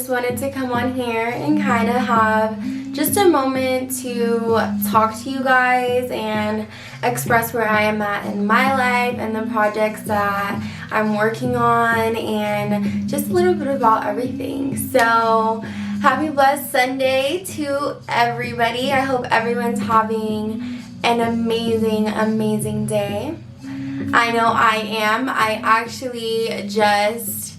just wanted to come on here and kind of have just a moment to talk to you guys and express where I am at in my life and the projects that I'm working on and just a little bit about everything. So happy blessed Sunday to everybody. I hope everyone's having an amazing day. I know I am. I actually just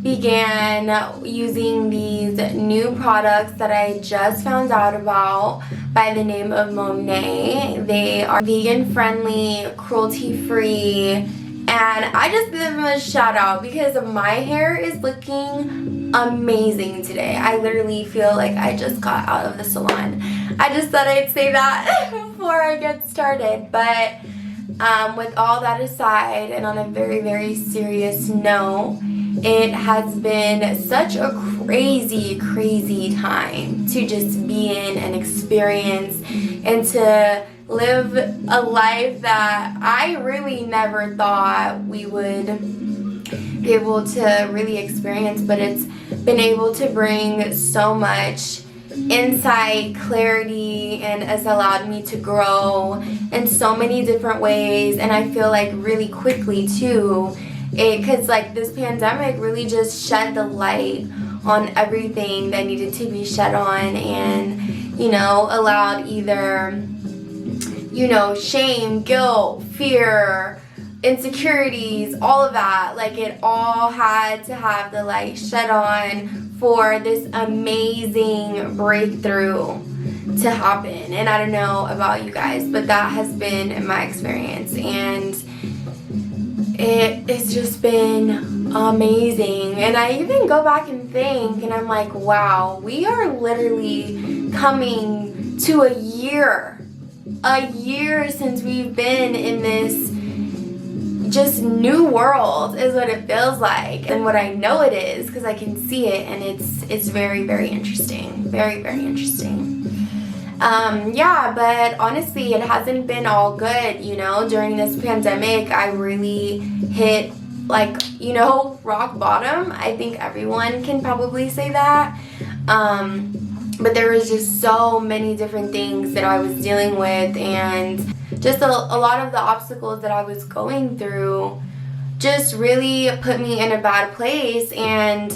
began using these new products that I just found out about by the name of Monet. They are vegan friendly, cruelty free, and I just give them a shout out because my hair is looking amazing today. I literally feel like I just got out of the salon. I just thought I'd say that before I get started, but with all that aside, and on a very serious note, it has been such a crazy time to just be in and experience and to live a life that I really never thought we would be able to really experience, but it's been able to bring so much insight, clarity, and has allowed me to grow in so many different ways. And I feel like really quickly too, because like this pandemic really just shed the light on everything that needed to be shed on, and allowed either shame, guilt, fear, insecurities, all of that, like it all had to have the light shed on for this amazing breakthrough to happen. And I don't know about you guys, but that has been my experience, and it's just been amazing. And I even go back and think, and I'm like, wow, we are literally coming to a year since we've been in this just new world is what it feels like, and what I know it is because I can see it, and it's very interesting, very interesting. But honestly, it hasn't been all good. During this pandemic, I really hit rock bottom. I think everyone can probably say that. But there was just so many different things that I was dealing with, and just a lot of the obstacles that I was going through just really put me in a bad place. And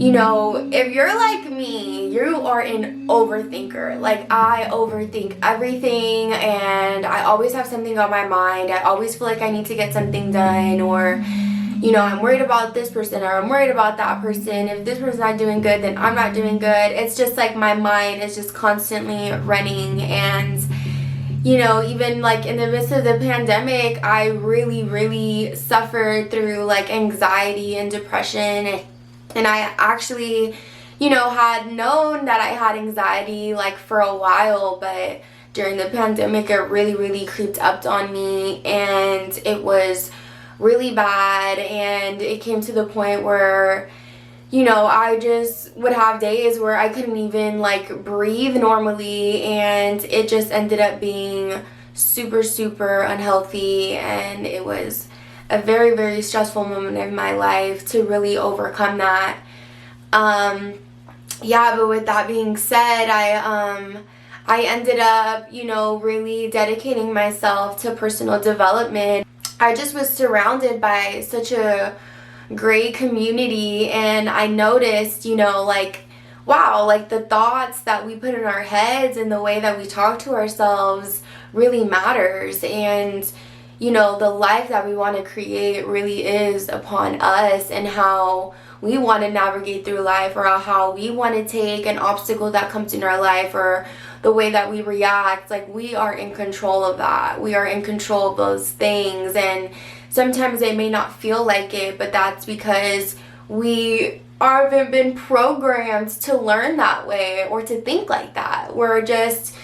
if you're like me, you are an overthinker. Like, I overthink everything, and I always have something on my mind. I always feel like I need to get something done, or I'm worried about this person, or I'm worried about that person. If this person's not doing good, then I'm not doing good. It's just like my mind is just constantly running. And even like in the midst of the pandemic, I really suffered through like anxiety and depression. And I actually, had known that I had anxiety like for a while, but during the pandemic, it really creeped up on me, and it was really bad. And it came to the point where I just would have days where I couldn't even like breathe normally, and it just ended up being super unhealthy. And it was a very stressful moment in my life to really overcome that. But with that being said, I ended up, really dedicating myself to personal development. I just was surrounded by such a great community, and I noticed, wow, like the thoughts that we put in our heads and the way that we talk to ourselves really matters. And the life that we want to create really is upon us, and how we want to navigate through life, or how we want to take an obstacle that comes in our life, or the way that we react. Like, we are in control of that. We are in control of those things. And sometimes they may not feel like it, but that's because we haven't been programmed to learn that way or to think like that. We're just,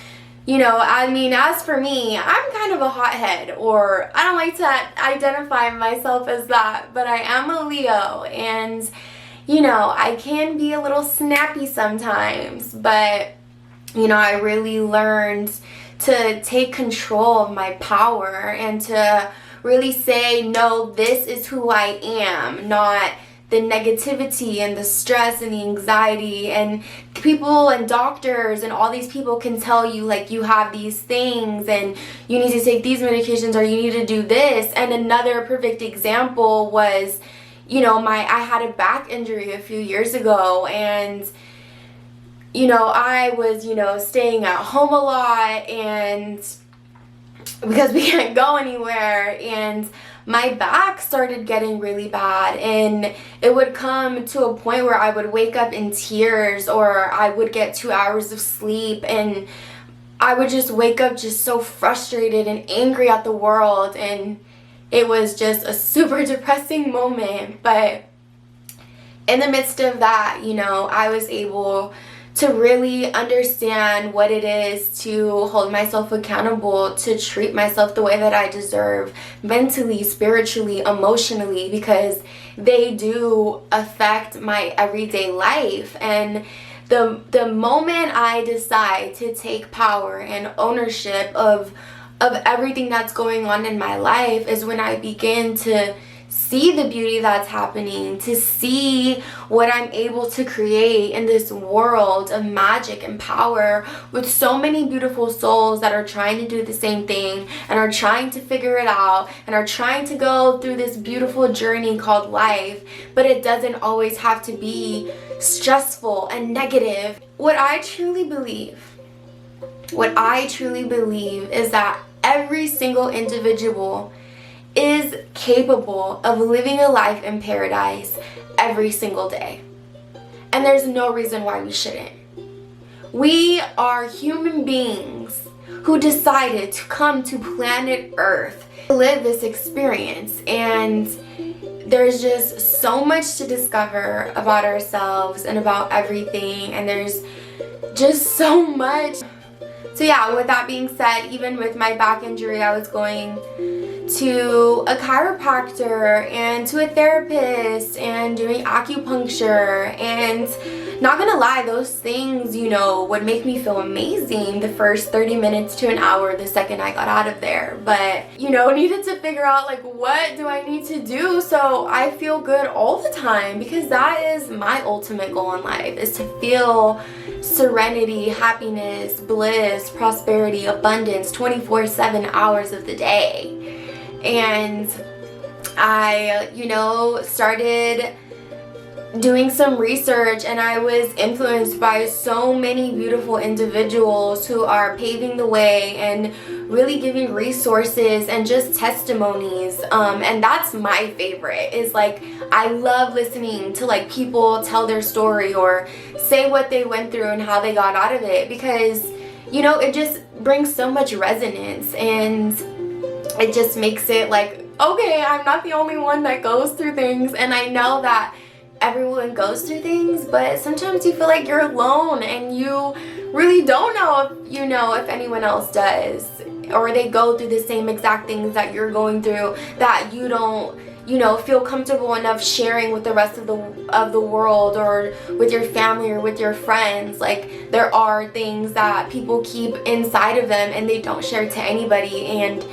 as for me, I'm kind of a hothead, or I don't like to identify myself as that, but I am a Leo, and I can be a little snappy sometimes, but I really learned to take control of my power and to really say, no, this is who I am, not the negativity and the stress and the anxiety, and people and doctors and all these people can tell you like you have these things and you need to take these medications or you need to do this. And another perfect example was, I had a back injury a few years ago, and I was, staying at home a lot, and because we can't go anywhere, and my back started getting really bad, and it would come to a point where I would wake up in tears, or I would get 2 hours of sleep, and I would just wake up just so frustrated and angry at the world, and it was just a super depressing moment. But in the midst of that, I was able to really understand what it is to hold myself accountable, to treat myself the way that I deserve, mentally, spiritually, emotionally, because they do affect my everyday life. And the moment I decide to take power and ownership of everything that's going on in my life is when I begin to see the beauty that's happening, to see what I'm able to create in this world of magic and power with so many beautiful souls that are trying to do the same thing and are trying to figure it out and are trying to go through this beautiful journey called life. But it doesn't always have to be stressful and negative. What I truly believe is that every single individual is capable of living a life in paradise every single day. And there's no reason why we shouldn't. We are human beings who decided to come to planet Earth to live this experience. And there's just so much to discover about ourselves and about everything. And there's just so much. So yeah, with that being said, even with my back injury, I was going to a chiropractor and to a therapist and doing acupuncture, and not gonna lie, those things, would make me feel amazing the first 30 minutes to an hour the second I got out of there. But, needed to figure out like, what do I need to do so I feel good all the time? Because that is my ultimate goal in life, is to feel serenity, happiness, bliss, prosperity, abundance 24/7 hours of the day. And I, started doing some research, and I was influenced by so many beautiful individuals who are paving the way and really giving resources and just testimonies. And that's my favorite, is like, I love listening to like people tell their story or say what they went through and how they got out of it, because it just brings so much resonance, and it just makes it like, okay, I'm not the only one that goes through things. And I know that everyone goes through things, but sometimes you feel like you're alone and you really don't know if anyone else does, or they go through the same exact things that you're going through, that you don't feel comfortable enough sharing with the rest of the world, or with your family or with your friends. Like, there are things that people keep inside of them and they don't share to anybody. And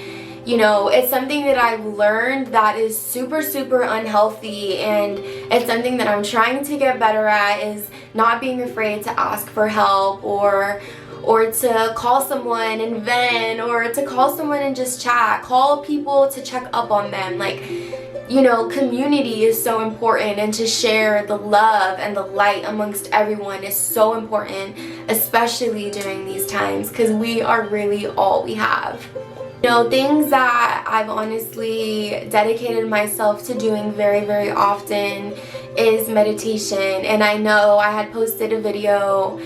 it's something that I've learned that is super, super unhealthy, and it's something that I'm trying to get better at, is not being afraid to ask for help, or to call someone and vent, or to call someone and just chat, call people to check up on them. Like, community is so important, and to share the love and the light amongst everyone is so important, especially during these times, because we are really all we have. Things that I've honestly dedicated myself to doing very, very often is meditation. And I know I had posted a video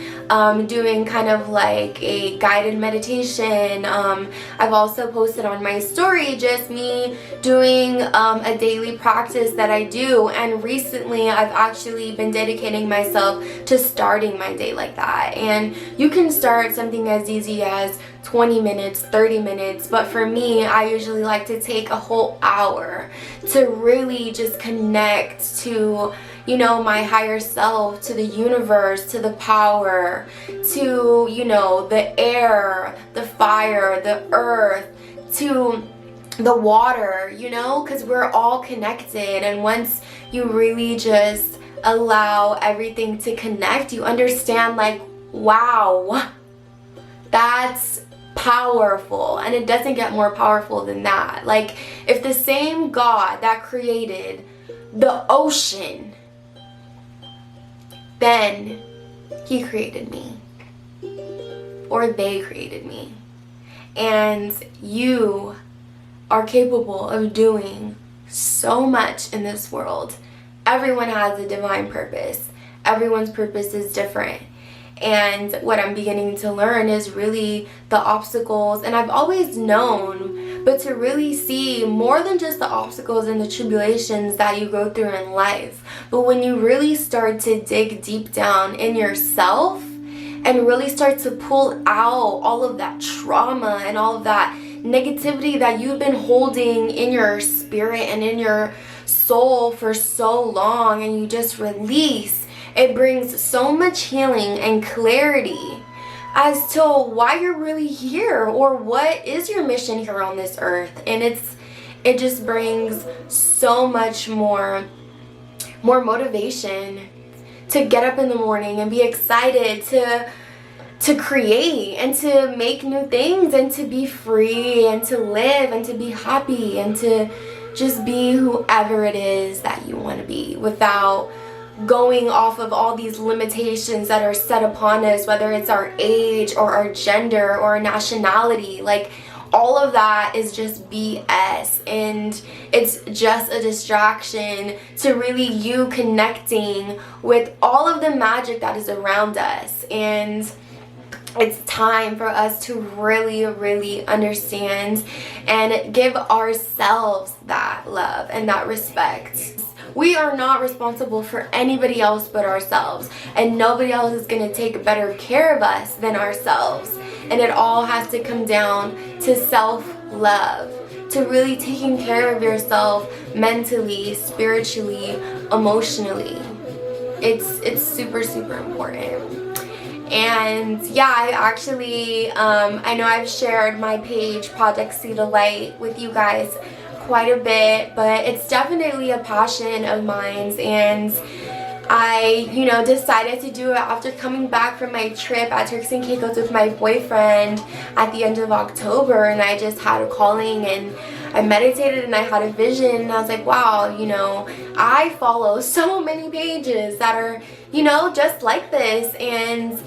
doing kind of like a guided meditation. I've also posted on my story just me doing a daily practice that I do. And recently I've actually been dedicating myself to starting my day like that. And you can start something as easy as 20 minutes, 30 minutes, but for me, I usually like to take a whole hour to really just connect to, my higher self, to the universe, to the power, to, the air, the fire, the earth, to the water, because we're all connected. And once you really just allow everything to connect, you understand like, wow, that's powerful, and it doesn't get more powerful than that. Like, if the same God that created the ocean, then he created me, or they created me, and you are capable of doing so much in this world. Everyone has a divine purpose. Everyone's purpose is different. And what I'm beginning to learn is really the obstacles, and I've always known, but to really see more than just the obstacles and the tribulations that you go through in life. But when you really start to dig deep down in yourself and really start to pull out all of that trauma and all of that negativity that you've been holding in your spirit and in your soul for so long, and you just release, it brings so much healing and clarity as to why you're really here, or what is your mission here on this earth. And it just brings so much more motivation to get up in the morning and be excited to create and to make new things and to be free and to live and to be happy and to just be whoever it is that you want to be, without going off of all these limitations that are set upon us, whether it's our age or our gender or our nationality. Like, all of that is just BS, and it's just a distraction to really you connecting with all of the magic that is around us. And it's time for us to really understand and give ourselves that love and that respect. We are not responsible for anybody else but ourselves, and nobody else is going to take better care of us than ourselves. And it all has to come down to self-love, to really taking care of yourself mentally, spiritually, emotionally. It's super important. And yeah, I actually, I know I've shared my page, Project See the Light, with you guys quite a bit, but it's definitely a passion of mine, and I, decided to do it after coming back from my trip at Turks and Caicos with my boyfriend at the end of October. And I just had a calling, and I meditated, and I had a vision, and I was like, wow, I follow so many pages that are, just like this, and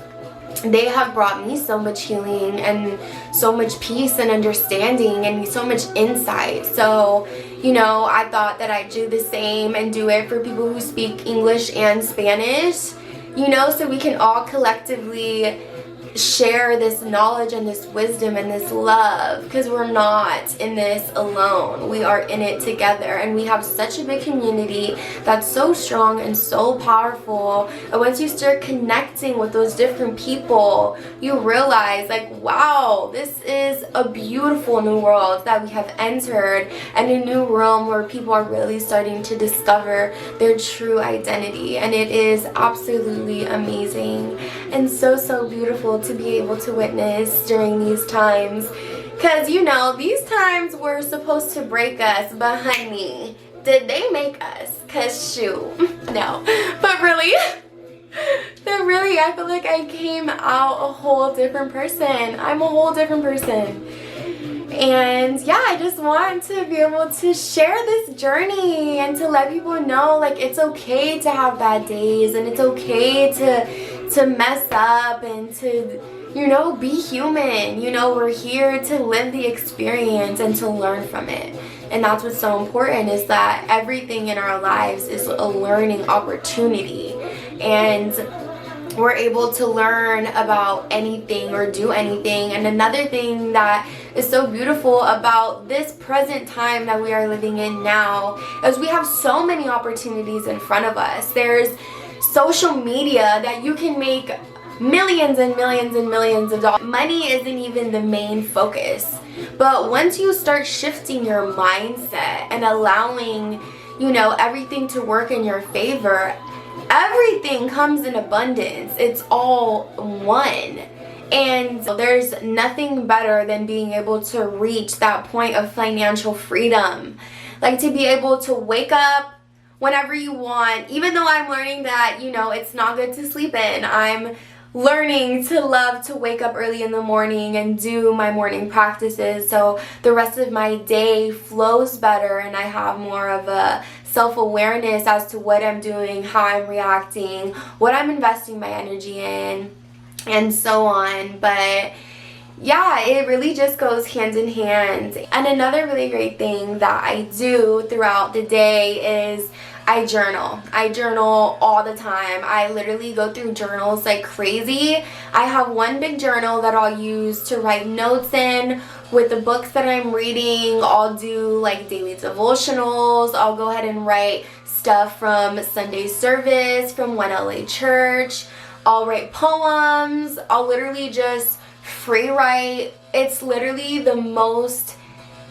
they have brought me so much healing and so much peace and understanding and so much insight. So, I thought that I'd do the same and do it for people who speak English and Spanish, so we can all collectively share this knowledge and this wisdom and this love, because we're not in this alone. We are in it together, and we have such a big community that's so strong and so powerful. And once you start connecting with those different people, you realize, like, wow, this is a beautiful new world that we have entered, and a new realm where people are really starting to discover their true identity. And it is absolutely amazing and so beautiful to be able to witness during these times, because these times were supposed to break us, but honey, did they make us? Because shoot, no. But really I feel like I came out a whole different person. I'm a whole different person. And yeah, I just want to be able to share this journey and to let people know, like, it's okay to have bad days, and it's okay to mess up, and to, be human. We're here to live the experience and to learn from it. And that's what's so important, is that everything in our lives is a learning opportunity. And we're able to learn about anything or do anything. And another thing that is so beautiful about this present time that we are living in now is we have so many opportunities in front of us. There's social media that you can make millions and millions and millions of dollars. Money isn't even the main focus. But once you start shifting your mindset and allowing, everything to work in your favor, everything comes in abundance. It's all one. And there's nothing better than being able to reach that point of financial freedom. Like, to be able to wake up whenever you want. Even though I'm learning that, you know, it's not good to sleep in, I'm learning to love to wake up early in the morning and do my morning practices so the rest of my day flows better and I have more of a self-awareness as to what I'm doing, how I'm reacting, what I'm investing my energy in, and so on. But yeah, it really just goes hand in hand. And another really great thing that I do throughout the day is I journal. I journal all the time. I literally go through journals like crazy. I have one big journal that I'll use to write notes in with the books that I'm reading. I'll do like daily devotionals. I'll go ahead and write stuff from Sunday service, from One LA Church. I'll write poems. I'll literally just free write. It's literally the most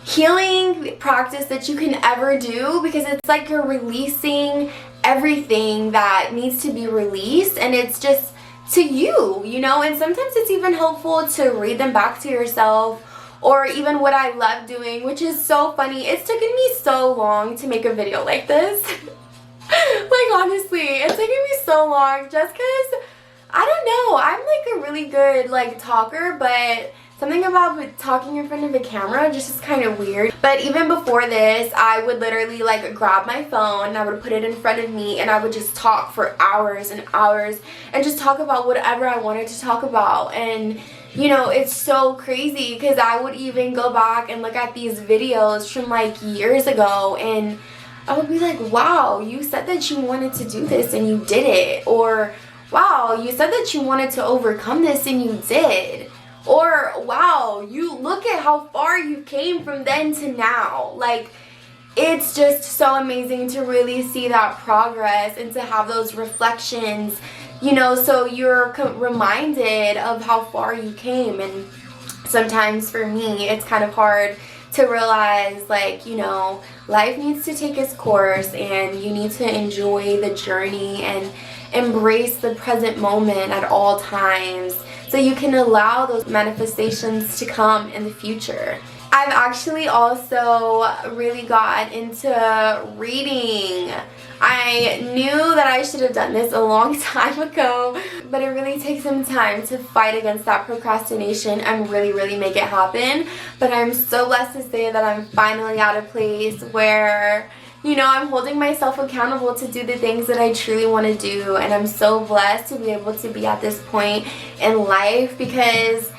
healing practice that you can ever do because it's like you're releasing everything that needs to be released, and it's just to you, you know. And sometimes it's even helpful to read them back to yourself. Or even what I love doing, which is so funny, it's taken me so long to make a video like this. Like honestly, it's taken me so long just because I don't know, I'm like a really good like talker, but something about talking in front of a camera just is kind of weird. But even before this, I would literally like grab my phone and I would put it in front of me and I would just talk for hours and hours and just talk about whatever I wanted to talk about. And you know, it's so crazy because I would even go back and look at these videos from like years ago and I would be like, wow, you said that you wanted to do this and you did it. Or wow, you said that you wanted to overcome this and you did. Or wow, you look at how far you came from then to now. Like, it's just so amazing to really see that progress and to have those reflections, you know, so you're reminded of how far you came. And sometimes for me, it's kind of hard to realize, like, you know, life needs to take its course and you need to enjoy the journey and embrace the present moment at all times so you can allow those manifestations to come in the future. I've actually also really got into reading. I knew that I should have done this a long time ago, but it really takes some time to fight against that procrastination and really make it happen. But I'm so blessed to say that I'm finally at a place where, you know, I'm holding myself accountable to do the things that I truly want to do. And I'm so blessed to be able to be at this point in life because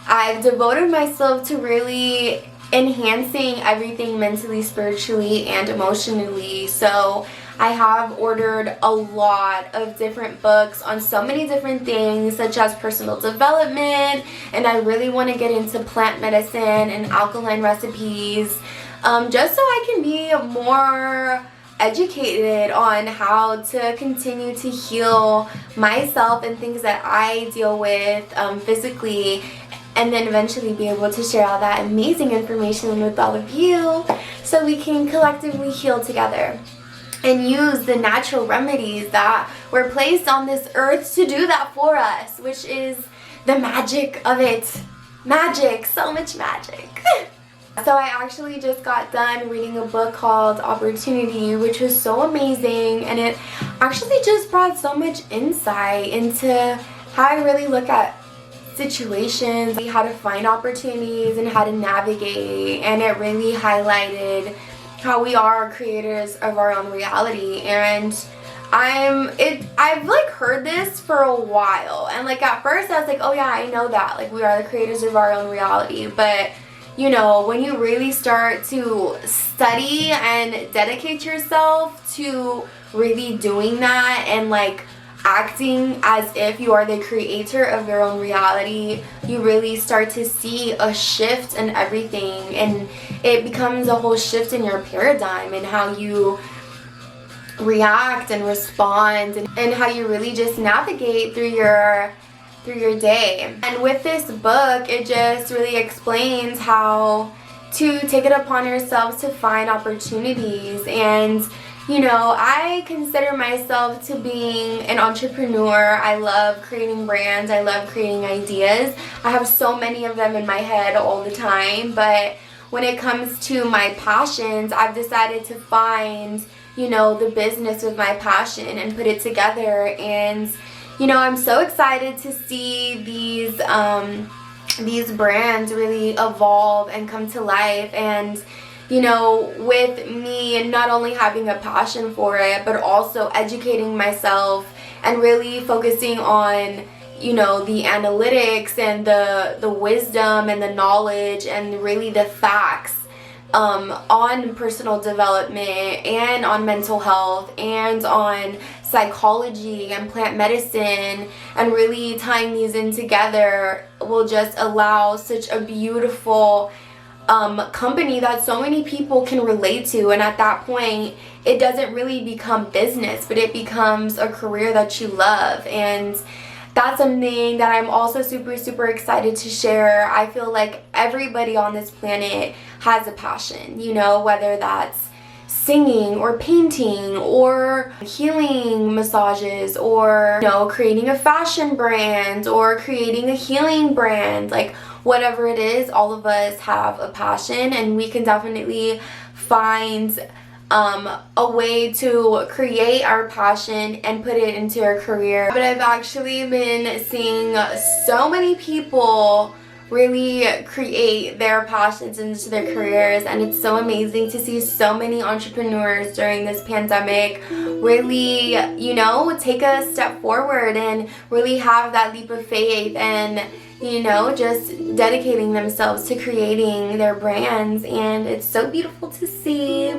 I've devoted myself to really enhancing everything mentally, spiritually, and emotionally. So I have ordered a lot of different books on so many different things, such as personal development, and I really want to get into plant medicine and alkaline recipes, just so I can be more educated on how to continue to heal myself and things that I deal with physically, and then eventually be able to share all that amazing information with all of you so we can collectively heal together and use the natural remedies that were placed on this earth to do that for us, which is the magic of it. Magic, so much magic. So I actually just got done reading a book called Opportunity, which was so amazing, and it actually just brought so much insight into how I really look at situations, how to find opportunities and how to navigate, and it really highlighted how we are creators of our own reality. And I've like heard this for a while, and like at first I was like, oh yeah, I know that, like we are the creators of our own reality. But you know, when you really start to study and dedicate yourself to really doing that and like acting as if you are the creator of your own reality, you really start to see a shift in everything, and it becomes a whole shift in your paradigm and how you react and respond, and how you really just navigate through your day. And with this book, it just really explains how to take it upon yourself to find opportunities. And you know, I consider myself to being an entrepreneur. I love creating brands. I love creating ideas. I have so many of them in my head all the time. But when it comes to my passions, I've decided to find you know, the business with my passion and put it together. And you know, I'm so excited to see these brands really evolve and come to life. And you know, with me not only having a passion for it, but also educating myself and really focusing on, you know, the analytics and the wisdom and the knowledge and really the facts on personal development and on mental health and on psychology and plant medicine, and really tying these in together will just allow such a beautiful company that so many people can relate to. And at that point, it doesn't really become business, but it becomes a career that you love. And that's something that I'm also super excited to share. I feel like everybody on this planet has a passion, you know, whether that's singing or painting or healing massages or, you know, creating a fashion brand or creating a healing brand. Like, whatever it is, all of us have a passion, and we can definitely find a way to create our passion and put it into our career. But I've actually been seeing so many people really create their passions into their careers, and it's so amazing to see so many entrepreneurs during this pandemic really, you know, take a step forward and really have that leap of faith and, you know, just dedicating themselves to creating their brands. And it's so beautiful to see.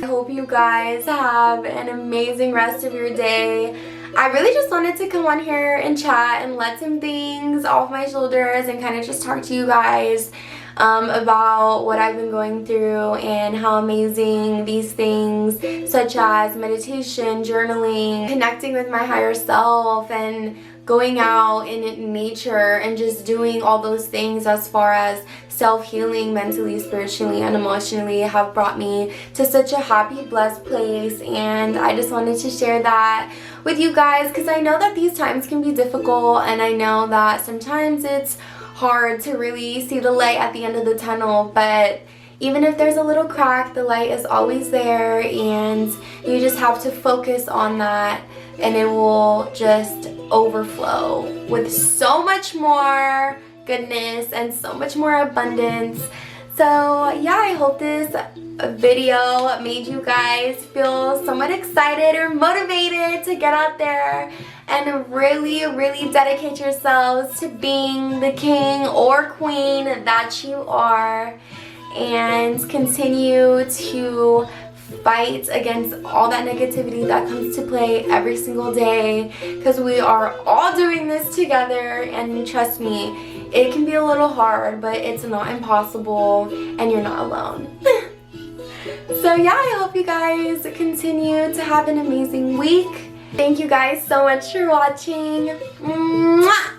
I hope you guys have an amazing rest of your day. I really just wanted to come on here and chat and let some things off my shoulders and kind of just talk to you guys about what I've been going through and how amazing these things such as meditation, journaling, connecting with my higher self, and going out in nature and just doing all those things as far as self-healing mentally, spiritually, and emotionally have brought me to such a happy, blessed place. And I just wanted to share that with you guys because I know that these times can be difficult, and I know that sometimes it's hard to really see the light at the end of the tunnel, but even if there's a little crack, the light is always there, and you just have to focus on that, and it will just overflow with so much more goodness and so much more abundance. So yeah, I hope this video made you guys feel somewhat excited or motivated to get out there and really dedicate yourselves to being the king or queen that you are, and continue to fight against all that negativity that comes to play every single day, because we are all doing this together. And trust me, it can be a little hard, but it's not impossible, and you're not alone. So yeah, I hope you guys continue to have an amazing week. Thank you guys so much for watching. Mwah!